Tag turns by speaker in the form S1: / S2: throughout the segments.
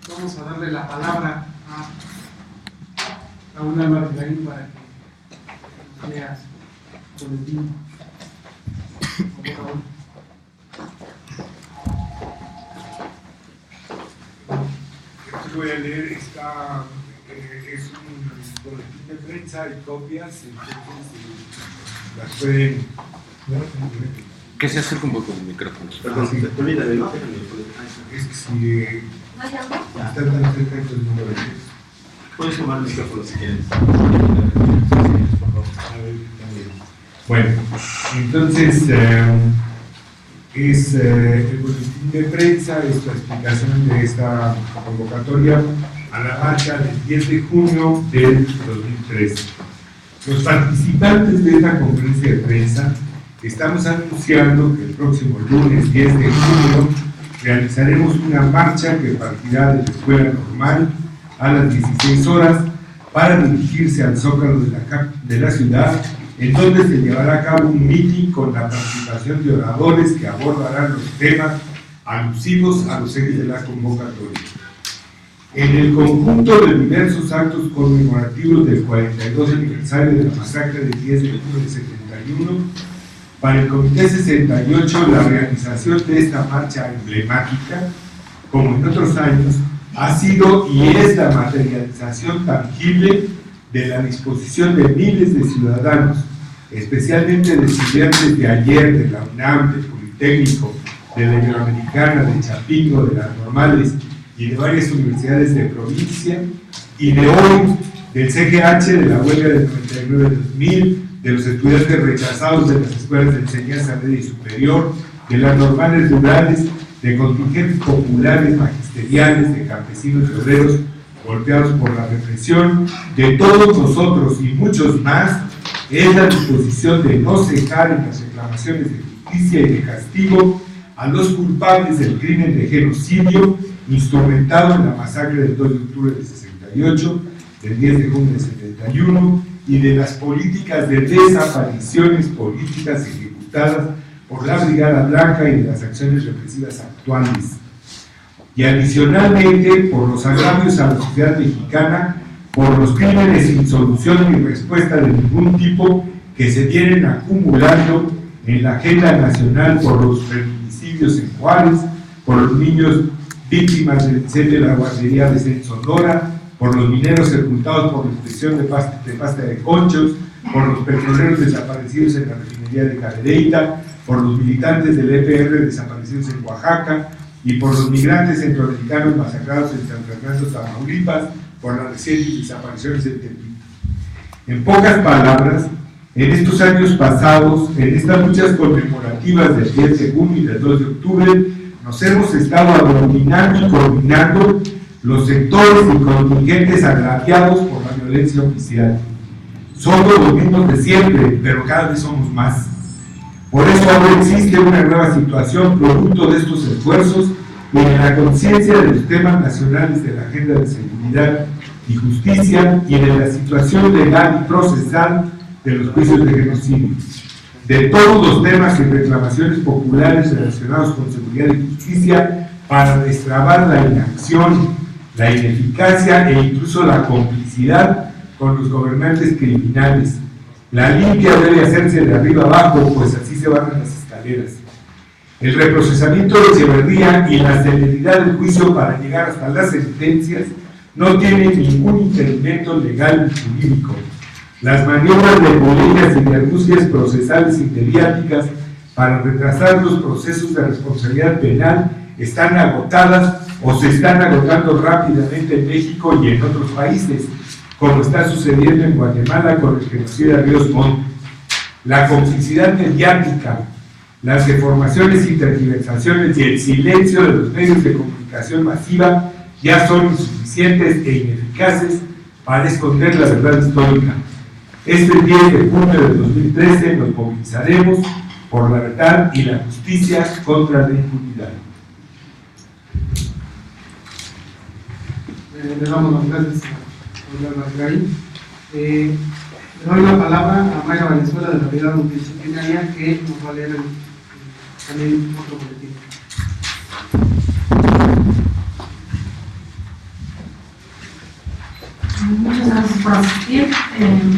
S1: Vamos a darle la palabra a Raúl Álvarez Garín para que nos lea su boletín. Por favor, Raúl.
S2: Esto que voy a leer es un boletín de prensa y copias, entonces las pueden...
S3: Que se acerque un poco el micrófono.
S2: Perdón, olvídate, ¿no? Es que si están tan cerca, entonces no lo ves.
S3: Puedes tomar el micrófono si quieres.
S2: Bueno, entonces es el boletín de prensa, es la explicación de esta convocatoria a la marcha del 10 de junio del 2013. Los participantes de esta conferencia de prensa estamos anunciando que el próximo lunes 10 de junio realizaremos una marcha que partirá de la Escuela Normal a las 16 horas para dirigirse al Zócalo de la ciudad, en donde se llevará a cabo un meeting con la participación de oradores que abordarán los temas alusivos a los ejes de la convocatoria. En el conjunto de diversos actos conmemorativos del 42 aniversario de la masacre del 10 de junio del 71, para el Comité 68, la realización de esta marcha emblemática, como en otros años, ha sido y es la materialización tangible de la disposición de miles de ciudadanos, especialmente de estudiantes de ayer, de la UNAM, del Politécnico, de la Iberoamericana, de Chapingo, de las Normales y de varias universidades de provincia, y de hoy, del CGH, de la huelga del 99-2000, de los estudiantes rechazados de las escuelas de enseñanza media y superior, de las normales rurales, de contingentes populares, magisteriales, de campesinos y obreros golpeados por la represión, de todos nosotros y muchos más, es la disposición de no cejar en las reclamaciones de justicia y de castigo a los culpables del crimen de genocidio instrumentado en la masacre del 2 de octubre del 68, del 10 de junio del 71, y de las políticas de desapariciones políticas ejecutadas por la Brigada Blanca y de las acciones represivas actuales. Y adicionalmente por los agravios a la sociedad mexicana, por los crímenes sin solución ni respuesta de ningún tipo que se vienen acumulando en la agenda nacional, por los feminicidios en Juárez, por los niños víctimas del incendio de la guardería de Sonora, por los mineros sepultados por la expresión de pasta de conchos, por los petroleros desaparecidos en la refinería de Cadereyta, por los militantes del EPR desaparecidos en Oaxaca y por los migrantes centroamericanos masacrados en San Fernando, Tamaulipas, por las recientes desapariciones en Tepito. En pocas palabras, en estos años pasados, en estas luchas conmemorativas del 10 de junio y del 2 de octubre, nos hemos estado aglutinando y coordinando los sectores y contingentes agraviados por la violencia oficial. Somos los mismos de siempre, pero cada vez somos más. Por eso ahora existe una nueva situación producto de estos esfuerzos y de la conciencia de los temas nacionales de la agenda de seguridad y justicia y de la situación legal y procesal de los juicios de genocidio. De todos los temas y reclamaciones populares relacionados con seguridad y justicia para destrabar la inacción, la ineficacia e incluso la complicidad con los gobernantes criminales. La limpia debe hacerse de arriba abajo, pues así se bajan las escaleras. El reprocesamiento de Echeverría y la celeridad del juicio para llegar hasta las sentencias no tienen ningún impedimento legal ni jurídico. Las maniobras de boletas y de argucias procesales y mediáticas para retrasar los procesos de responsabilidad penal están agotadas o se están agotando rápidamente en México y en otros países, como está sucediendo en Guatemala con el genocida Ríos Montt. La complicidad mediática, las deformaciones y tergiversaciones y el silencio de los medios de comunicación masiva ya son insuficientes e ineficaces para esconder la verdad histórica. Este 10 de junio de 2013 nos movilizaremos por la verdad y la justicia contra la impunidad.
S1: Le damos las gracias a Álvarez Garín. Le doy la palabra a Mayra Valenzuela de la Brigada Multidisciplinaria, que nos va a leer también otro boletín.
S4: por asistir.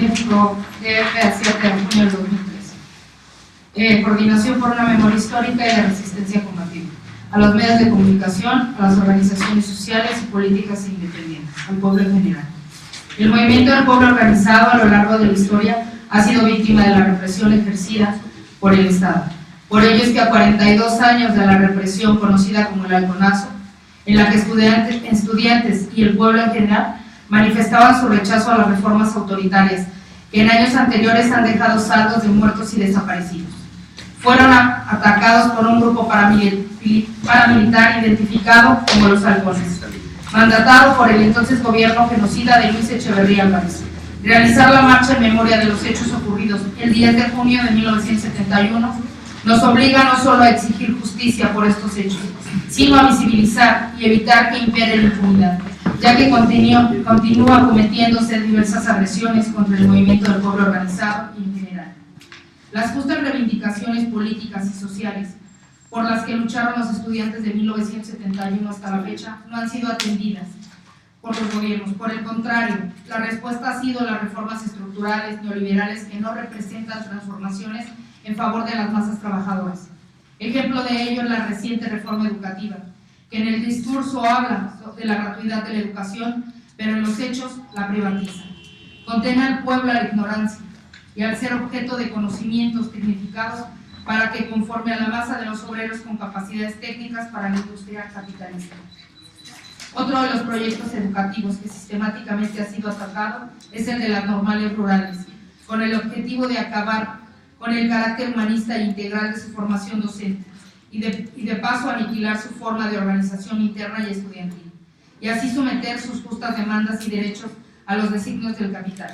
S4: México, DF, a 7 de junio del 2013. Coordinación por una memoria histórica y la resistencia combativa. A los medios de comunicación, a las organizaciones sociales y políticas independientes, al pueblo en general. El movimiento del pueblo organizado a lo largo de la historia ha sido víctima de la represión ejercida por el Estado. Por ello es que a 42 años de la represión conocida como el Halconazo, en la que estudiantes y el pueblo en general manifestaban su rechazo a las reformas autoritarias que en años anteriores han dejado saldos de muertos y desaparecidos. Fueron atacados por un grupo paramilitar identificado como los Halcones, mandatado por el entonces gobierno genocida de Luis Echeverría Álvarez. Realizar la marcha en memoria de los hechos ocurridos el 10 de junio de 1971 nos obliga no solo a exigir justicia por estos hechos, sino a visibilizar y evitar que impere la impunidad, ya que continúa cometiéndose diversas agresiones contra el movimiento del pueblo organizado y en general. Las justas reivindicaciones políticas y sociales por las que lucharon los estudiantes de 1971 hasta la fecha no han sido atendidas por los gobiernos. Por el contrario, la respuesta ha sido las reformas estructurales neoliberales que no representan transformaciones en favor de las masas trabajadoras. Ejemplo de ello es la reciente reforma educativa, que en el discurso habla de la gratuidad de la educación, pero en los hechos la privatiza. Condena al pueblo a la ignorancia y al ser objeto de conocimientos tecnificados para que conforme a la masa de los obreros con capacidades técnicas para la industria capitalista. Otro de los proyectos educativos que sistemáticamente ha sido atacado es el de las normales rurales, con el objetivo de acabar con el carácter humanista e integral de su formación docente y de paso aniquilar su forma de organización interna y estudiantil, y así someter sus justas demandas y derechos a los designios del capital.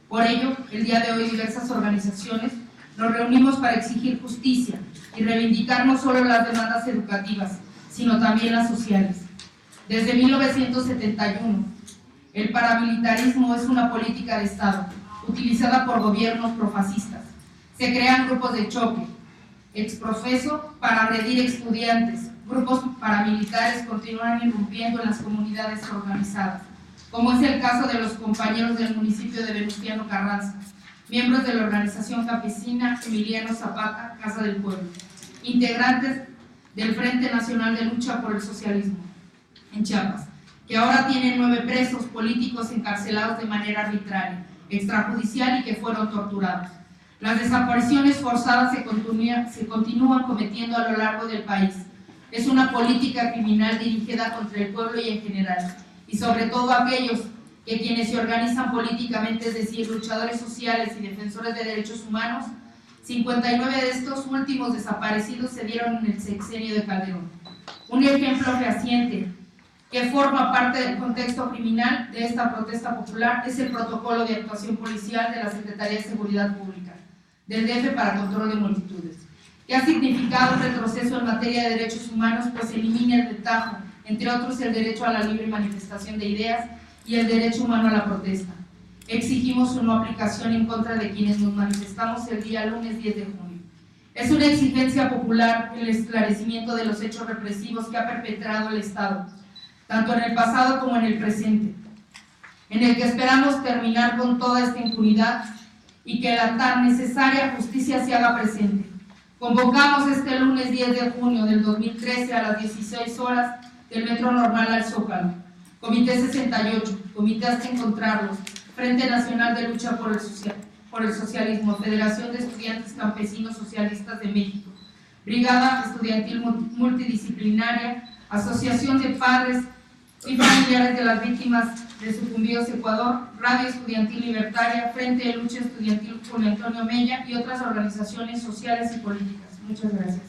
S4: Por ello, el día de hoy diversas organizaciones nos reunimos para exigir justicia y reivindicar no solo las demandas educativas, sino también las sociales. Desde 1971, el paramilitarismo es una política de Estado, utilizada por gobiernos profascistas. Se crean grupos de choque, exprofeso, para agredir estudiantes. Grupos paramilitares continúan irrumpiendo en las comunidades organizadas, como es el caso de los compañeros del municipio de Venustiano Carranza, miembros de la organización campesina Emiliano Zapata, Casa del Pueblo, integrantes del Frente Nacional de Lucha por el Socialismo en Chiapas, que ahora tienen 9 presos políticos encarcelados de manera arbitraria, extrajudicial y que fueron torturados. Las desapariciones forzadas se continúan cometiendo a lo largo del país. Es una política criminal dirigida contra el pueblo y en general, y sobre todo aquellos que quienes se organizan políticamente, es decir, luchadores sociales y defensores de derechos humanos. 59 de estos últimos desaparecidos se dieron en el sexenio de Calderón. Un ejemplo fehaciente que forma parte del contexto criminal de esta protesta popular es el protocolo de actuación policial de la Secretaría de Seguridad Pública del DF para control de multitudes, que ha significado un retroceso en materia de derechos humanos, pues elimina el de tajo, entre otros el derecho a la libre manifestación de ideas y el derecho humano a la protesta. Exigimos su no aplicación en contra de quienes nos manifestamos el día lunes 10 de junio. Es una exigencia popular el esclarecimiento de los hechos represivos que ha perpetrado el Estado, tanto en el pasado como en el presente, en el que esperamos terminar con toda esta impunidad y que la tan necesaria justicia se haga presente. Convocamos este lunes 10 de junio del 2013 a las 16 horas del Metro Normal al Zócalo. Comité 68, Comité Hasta Encontrarlos, Frente Nacional de Lucha por el Socialismo, Federación de Estudiantes Campesinos Socialistas de México, Brigada Estudiantil Multidisciplinaria, Asociación de Padres y Familiares de las Víctimas de Sucumbidos Ecuador, Radio Estudiantil Libertaria, Frente de Lucha Estudiantil Julio Antonio Mella y otras organizaciones sociales y políticas. Muchas gracias.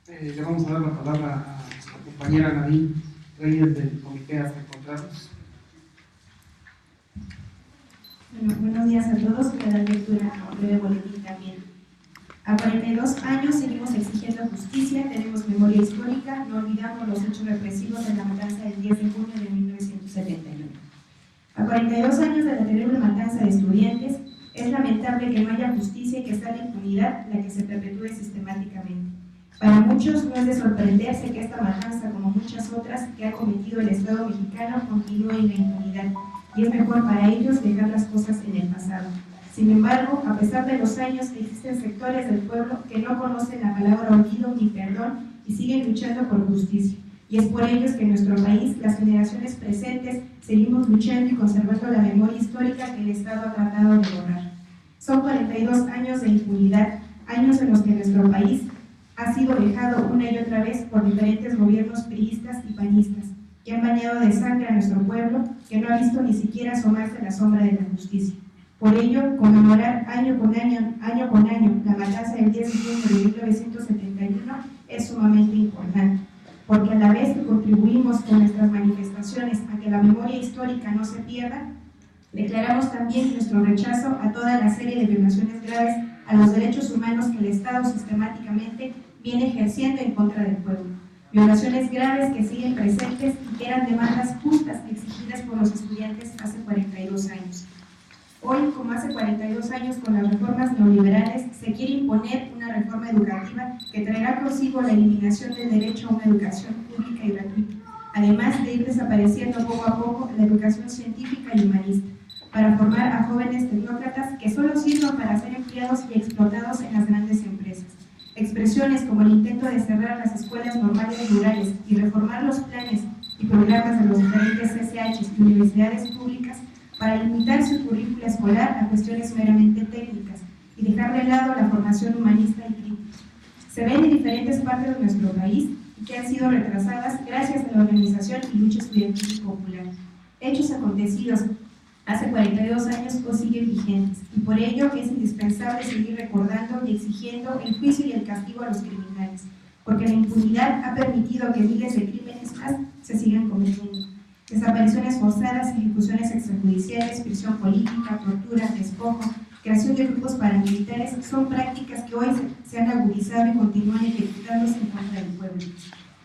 S1: Le vamos a dar la palabra a nuestra compañera Nadine Reyes del Comité Hasta Encontrarlos.
S5: Bueno, buenos días a todos. Voy a dar lectura a un breve boletín también. A 42 años seguimos exigiendo justicia, tenemos memoria histórica, no olvidamos los hechos represivos de la matanza del 10 de junio de 1971. A 42 años de la terrible matanza de estudiantes, es lamentable que no haya justicia y que sea la impunidad la que se perpetúe sistemáticamente. Para muchos no es de sorprenderse que esta matanza, como muchas otras que ha cometido el Estado mexicano, continúe en la impunidad. y es mejor para ellos dejar las cosas en el pasado. Sin embargo, a pesar de los años, existen sectores del pueblo que no conocen la palabra olvido ni perdón y siguen luchando por justicia. Y es por ellos que en nuestro país, las generaciones presentes, seguimos luchando y conservando la memoria histórica que el Estado ha tratado de borrar. Son 42 años de impunidad, años en los que nuestro país ha sido vejado una y otra vez por diferentes gobiernos priistas y panistas, que han bañado de sangre a nuestro pueblo, que no ha visto ni siquiera asomarse la sombra de la justicia. Por ello, conmemorar año con año la matanza del 10 de junio de 1971 es sumamente importante, porque a la vez que contribuimos con nuestras manifestaciones a que la memoria histórica no se pierda, declaramos también nuestro rechazo a toda la serie de violaciones graves a los derechos humanos que el Estado sistemáticamente viene ejerciendo en contra del pueblo. Violaciones graves que siguen presentes y que eran demandas justas exigidas por los estudiantes hace 42 años. Hoy, como hace 42 años, con las reformas neoliberales, se quiere imponer una reforma educativa que traerá consigo la eliminación del derecho a una educación pública y gratuita, además de ir desapareciendo poco a poco la educación científica y humanista, para formar a jóvenes tecnócratas que solo sirvan para ser empleados y explotados en las grandes empresas. Expresiones como el intento de cerrar las escuelas normales rurales y reformar los planes y programas de los diferentes CCHs y universidades públicas para limitar su currícula escolar a cuestiones meramente técnicas y dejar de lado la formación humanista y crítica. Se ven en diferentes partes de nuestro país y que han sido retrasadas gracias a la organización y lucha estudiantil popular. Hechos acontecidos hace 42 años o siguen vigentes, y por ello es indispensable seguir recordando y exigiendo el juicio y el castigo a los criminales, porque la impunidad ha permitido que miles de crímenes más se sigan cometiendo. Desapariciones forzadas, ejecuciones extrajudiciales, prisión política, tortura, despojo, creación de grupos paramilitares son prácticas que hoy se han agudizado y continúan ejecutándose en contra del pueblo,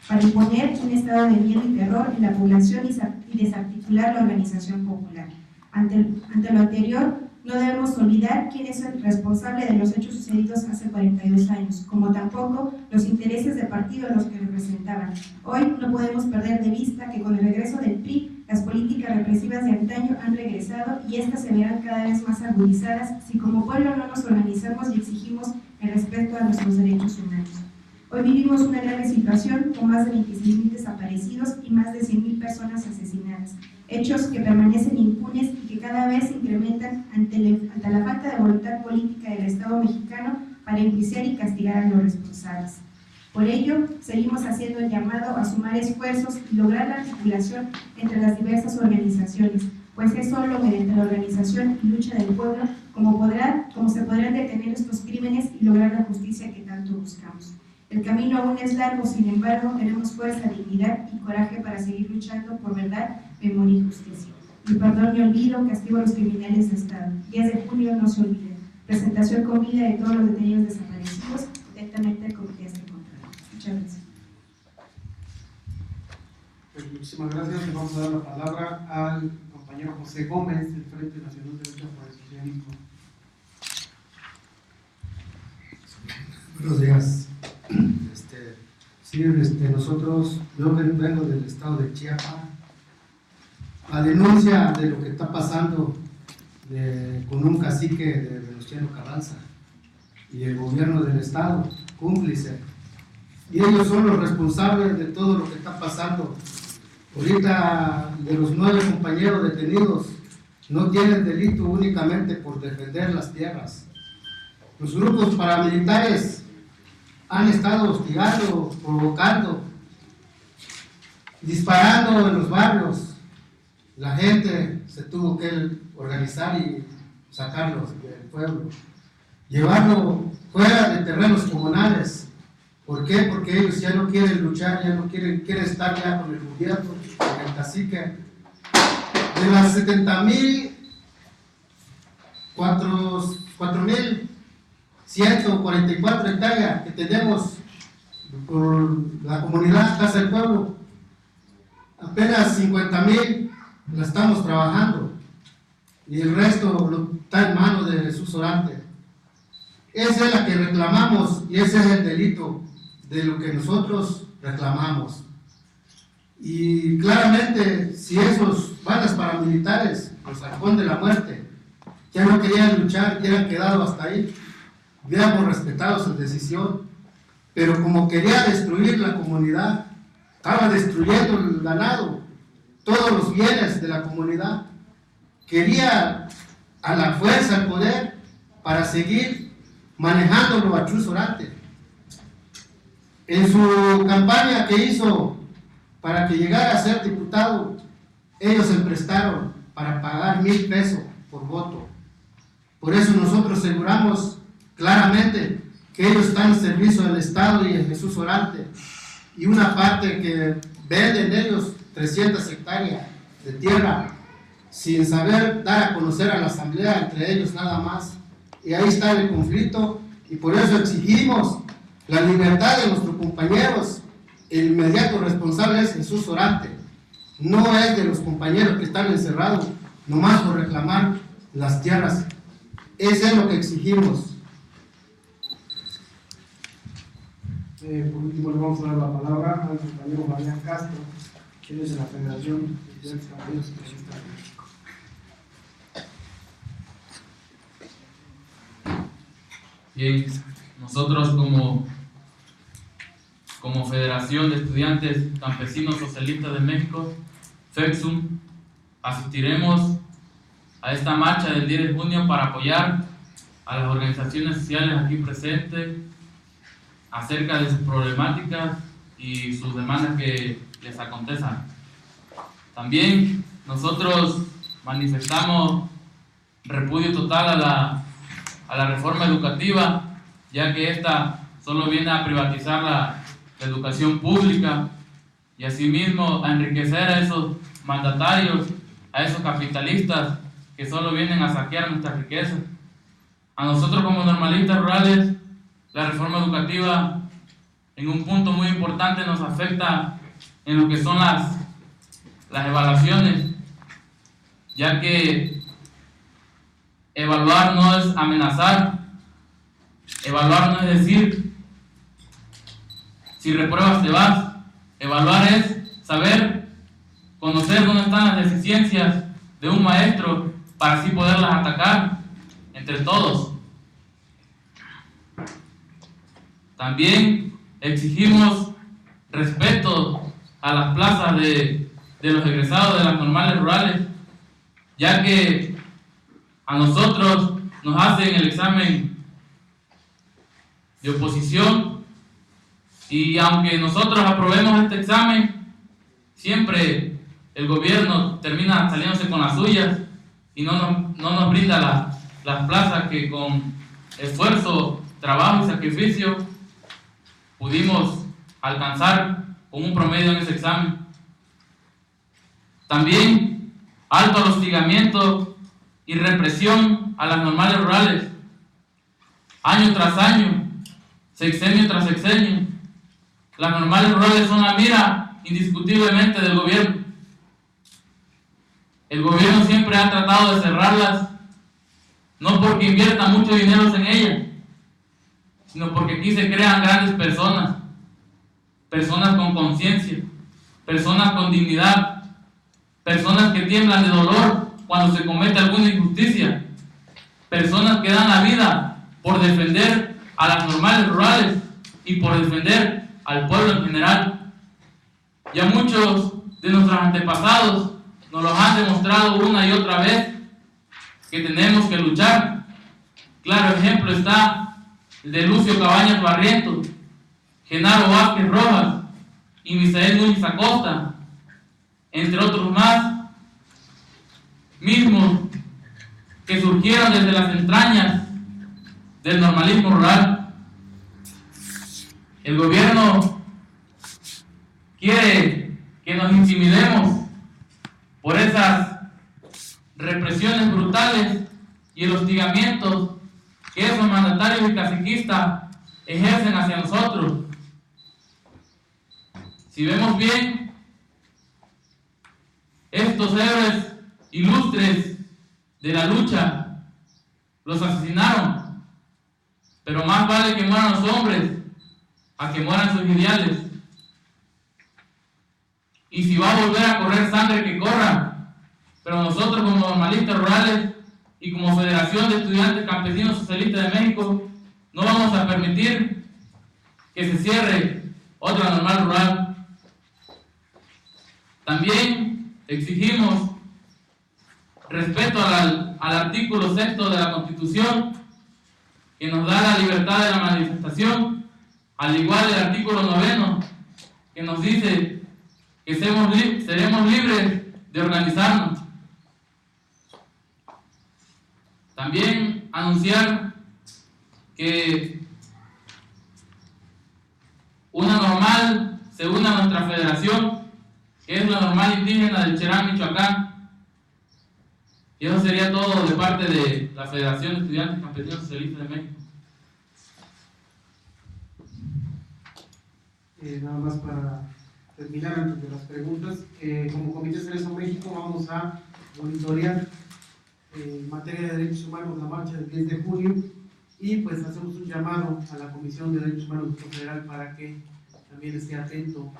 S5: para imponer un estado de miedo y terror en la población y desarticular la organización popular. Ante lo anterior, no debemos olvidar quién es el responsable de los hechos sucedidos hace 42 años, como tampoco los intereses de partido a los que representaban. Hoy no podemos perder de vista que con el regreso del PRI, las políticas represivas de antaño han regresado y estas se verán cada vez más agudizadas si como pueblo no nos organizamos y exigimos el respeto a nuestros derechos humanos. Hoy vivimos una grave situación con más de 26.000 desaparecidos y más de 100.000 personas asesinadas, hechos que permanecen impunes y que cada vez se incrementan ante la falta de voluntad política del Estado mexicano para enjuiciar y castigar a los responsables. Por ello, seguimos haciendo el llamado a sumar esfuerzos y lograr la articulación entre las diversas organizaciones, pues es solo mediante la organización y lucha del pueblo como se podrán detener estos crímenes y lograr la justicia que tanto buscamos. El camino aún es largo, sin embargo, tenemos fuerza, dignidad y coraje para seguir luchando por verdad, memoria y justicia. Ni perdón ni olvido, castigo a los criminales de Estado. 10 de junio no se olvida. Presentación con vida de todos los detenidos desaparecidos, atentamente al Comité de Control. Muchas gracias.
S1: Pues muchísimas gracias. Le vamos a dar la palabra al compañero José Gómez, del Frente Nacional de Lucha por el Socialismo.
S6: Buenos días. Nosotros, yo vengo del estado de Chiapas, a denuncia de lo que está pasando con un cacique de Venustiano Carranza y el gobierno del estado, cómplice. Y ellos son los responsables de todo lo que está pasando. Ahorita, de los 9 compañeros detenidos, no tienen delito únicamente por defender las tierras. Los grupos paramilitares han estado hostigando, provocando, disparando en los barrios. La gente se tuvo que organizar y sacarlos del pueblo, llevarlo fuera de terrenos comunales. ¿Por qué? Porque ellos ya no quieren luchar, ya no quieren estar ya con el gobierno, con el cacique. De las 4.144 hectáreas que tenemos por la comunidad Casa del Pueblo, apenas 50.000 la estamos trabajando y el resto está en manos de Jesús Orante. Esa es la que reclamamos y ese es el delito de lo que nosotros reclamamos. Y claramente, si esos bandas paramilitares, los halcón de la muerte, ya no querían luchar, ya habían quedado hasta ahí, hubiéramos respetado su decisión, pero como quería destruir la comunidad, estaba destruyendo el ganado, todos los bienes de la comunidad, quería a la fuerza el poder para seguir manejándolo a Chuy Zorarte. En su campaña que hizo para que llegara a ser diputado, ellos se prestaron para pagar 1,000 pesos por voto. Por eso nosotros aseguramos claramente que ellos están en servicio del Estado y en Jesús Zorarte, y una parte que venden ellos 300 hectáreas de tierra sin saber dar a conocer a la asamblea, entre ellos nada más, y ahí está el conflicto, y por eso exigimos la libertad de nuestros compañeros. El inmediato responsable es Jesús Zorarte, no es de los compañeros que están encerrados nomás por reclamar las tierras. Eso es lo que exigimos.
S1: Por último, le vamos a dar la palabra al compañero Fabián Castro, quien es de la Federación de Estudiantes Caballeros Socialistas de México.
S7: Bien, nosotros como Federación de Estudiantes Campesinos Socialistas de México, FECSUM, asistiremos a esta marcha del 10 de junio para apoyar a las organizaciones sociales aquí presentes acerca de sus problemáticas y sus demandas que les acontezcan. También nosotros manifestamos repudio total a la reforma educativa, ya que esta solo viene a privatizar la educación pública y asimismo a enriquecer a esos mandatarios, a esos capitalistas que solo vienen a saquear nuestra riqueza. A nosotros como normalistas rurales, la reforma educativa en un punto muy importante nos afecta en lo que son las evaluaciones, ya que evaluar no es amenazar, evaluar no es decir si repruebas te vas, evaluar es saber, conocer dónde están las deficiencias de un maestro para así poderlas atacar entre todos. También exigimos respeto a las plazas de los egresados de las normales rurales, ya que a nosotros nos hacen el examen de oposición y aunque nosotros aprobemos este examen, siempre el gobierno termina saliéndose con las suyas y no nos brinda las plazas que con esfuerzo, trabajo y sacrificio pudimos alcanzar con un promedio en ese examen. También alto al hostigamiento y represión a las normales rurales, año tras año, sexenio tras sexenio. Las normales rurales son la mira indiscutiblemente del gobierno. El gobierno siempre ha tratado de cerrarlas, no porque invierta mucho dinero en ellas, sino porque aquí se crean grandes personas, personas con conciencia, personas con dignidad, personas que tiemblan de dolor cuando se comete alguna injusticia, personas que dan la vida por defender a las normales rurales y por defender al pueblo en general. Ya muchos de nuestros antepasados nos los han demostrado una y otra vez que tenemos que luchar. Claro ejemplo está el de Lucio Cabañas Barrientos, Genaro Vázquez Rojas y Misael Núñez Acosta, entre otros más, mismos que surgieron desde las entrañas del normalismo rural. El gobierno quiere que nos intimidemos por esas represiones brutales y el hostigamiento que esos mandatarios y caciquistas ejercen hacia nosotros. Si vemos bien, estos héroes ilustres de la lucha los asesinaron, pero más vale que mueran los hombres a que mueran sus ideales. Y si va a volver a correr sangre, que corra, Pero nosotros como normalistas rurales y como Federación de Estudiantes Campesinos Socialistas de México no vamos a permitir que se cierre otra normal rural. También exigimos respeto al artículo 6º de la Constitución, que nos da la libertad de la manifestación, al igual el artículo 9º, que nos dice que seremos libres de organizarnos. También anunciar que una normal se une a nuestra federación, que es la normal indígena del Cherán, Michoacán. Y eso sería todo de parte de la Federación de Estudiantes Campesinos Socialistas de México.
S1: Nada más para terminar antes de las preguntas, como Comité Cerezo México vamos a monitorear en materia de derechos humanos la marcha del 10 de junio y pues hacemos un llamado a la Comisión de Derechos Humanos del Estado Federal para que también esté atento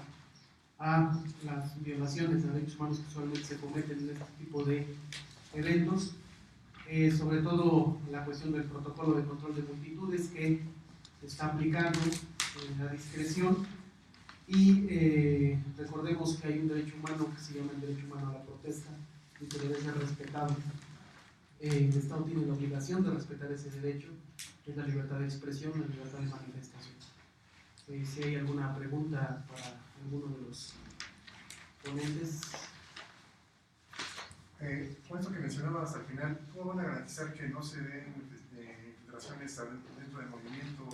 S1: a las violaciones de derechos humanos que usualmente se cometen en este tipo de eventos, sobre todo la cuestión del protocolo de control de multitudes que está aplicando la discreción. Y recordemos que hay un derecho humano que se llama el derecho humano a la protesta y que debe ser respetado. El Estado tiene la obligación de respetar ese derecho, que es la libertad de expresión, la libertad de manifestación. Si hay alguna pregunta para alguno de los ponentes.
S8: Con esto que mencionabas al final, ¿cómo van a garantizar que no se den infiltraciones dentro del movimiento,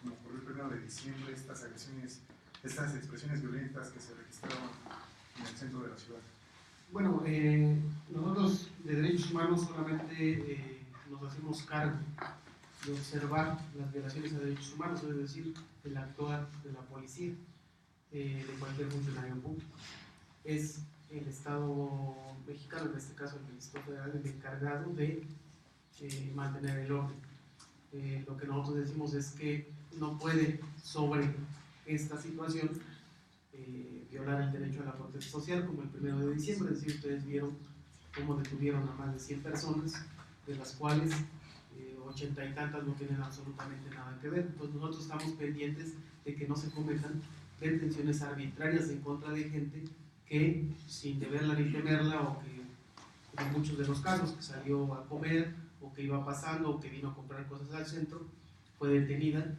S8: como ocurrió el 1 de diciembre, estas agresiones, estas expresiones violentas que se registraron en el centro de la ciudad?
S1: Bueno, nosotros de derechos humanos solamente nos hacemos cargo de observar las violaciones a derechos humanos, es decir, el actuar de la policía, de cualquier funcionario público. Es el Estado mexicano, en este caso el Ministerio Federal, el encargado de mantener el orden. Lo que nosotros decimos es que no puede sobre esta situación violar el derecho a la protesta social, como el 1 de diciembre, es decir, ustedes vieron cómo detuvieron a más de 100 personas, de las cuales 80 y tantas no tienen absolutamente nada que ver. Entonces nosotros estamos pendientes de que no se cometan detenciones arbitrarias en contra de gente que sin deberla ni temerla, o que, en muchos de los casos, que salió a comer, o que iba pasando, o que vino a comprar cosas al centro, fue detenida.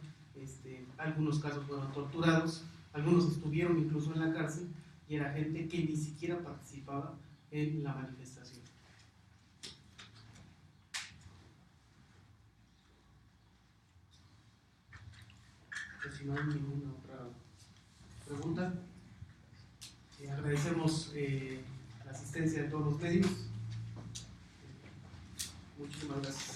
S1: Algunos casos fueron torturados, algunos estuvieron incluso en la cárcel, y era gente que ni siquiera participaba en la manifestación. Pues si no hay ninguna otra pregunta, agradecemos la asistencia de todos los medios. Muchísimas gracias.